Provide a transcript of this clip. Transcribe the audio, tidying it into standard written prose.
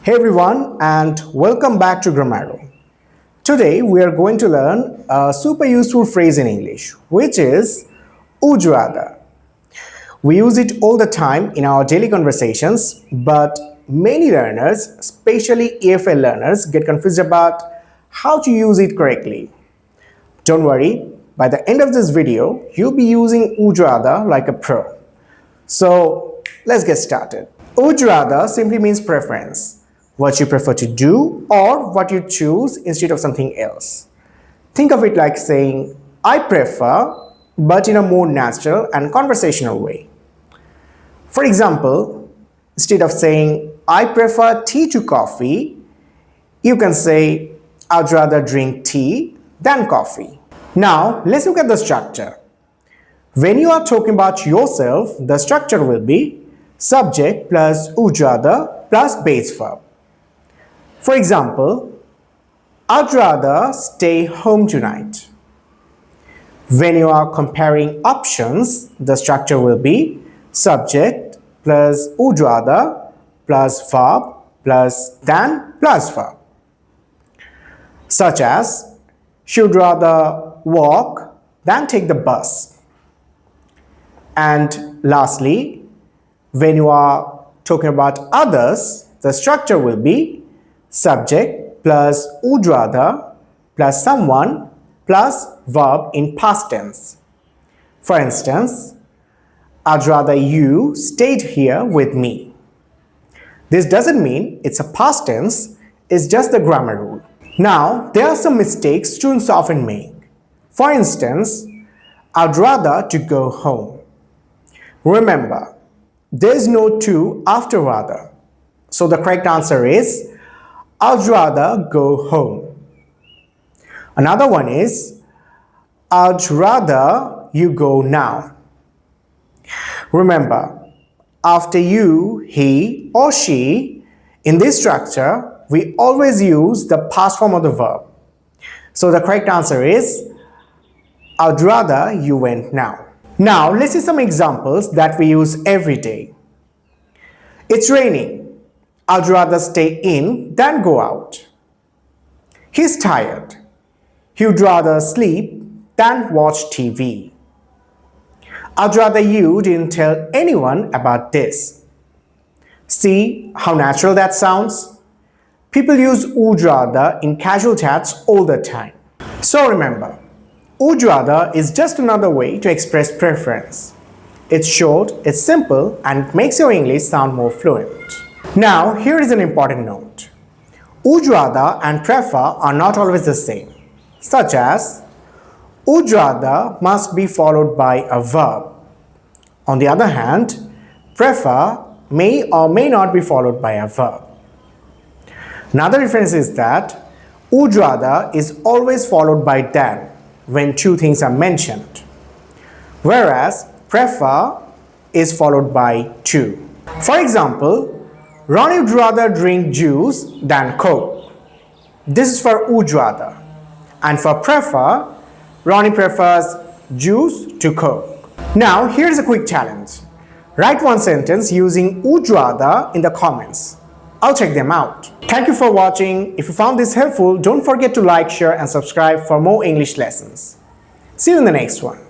Hey everyone, and welcome back to Grammaro. Today we are going to learn a super useful phrase in English, which is would rather. We use it all the time in our daily conversations, but many learners, especially EFL learners, get confused about how to use it correctly. Don't worry, by the end of this video, you'll be using would rather like a pro. So let's get started. Would rather simply means preference. What you prefer to do or what you choose instead of something else. Think of it like saying, I prefer, but in a more natural and conversational way. For example, instead of saying, I prefer tea to coffee, you can say, I'd rather drink tea than coffee. Now, let's look at the structure. When you are talking about yourself, the structure will be subject plus would rather plus base verb. For example, I'd rather stay home tonight. When you are comparing options, the structure will be subject plus would rather plus verb plus than plus verb. Such as, she'd rather walk than take the bus. And lastly, when you are talking about others, the structure will be subject plus would rather plus someone plus verb in past tense. For instance, I'd rather you stayed here with me. This doesn't mean it's a past tense, it's just the grammar rule. Now, there are some mistakes students often make. For instance, I'd rather to go home. Remember, there's no to after rather. So the correct answer is I'd rather go home. Another one is, I'd rather you go now. Remember, after you, he or she, in this structure, we always use the past form of the verb. So the correct answer is, I'd rather you went now. Now, let's see some examples that we use every day. It's raining. I'd rather stay in than go out. He's tired. He'd rather sleep than watch TV. I'd rather you didn't tell anyone about this. See how natural that sounds? People use would rather in casual chats all the time. So remember, would rather is just another way to express preference. It's short, it's simple, and it makes your English sound more fluent. Now, here is an important note. Would rather and prefer are not always the same, such as would rather must be followed by a verb. On the other hand, prefer may or may not be followed by a verb. Another difference is that would rather is always followed by than when two things are mentioned, whereas prefer is followed by to. For example, Ronnie would rather drink juice than Coke. This is for would rather. And for prefer, Ronnie prefers juice to Coke. Now, here's a quick challenge. Write one sentence using would rather in the comments. I'll check them out. Thank you for watching. If you found this helpful, don't forget to like, share, and subscribe for more English lessons. See you in the next one.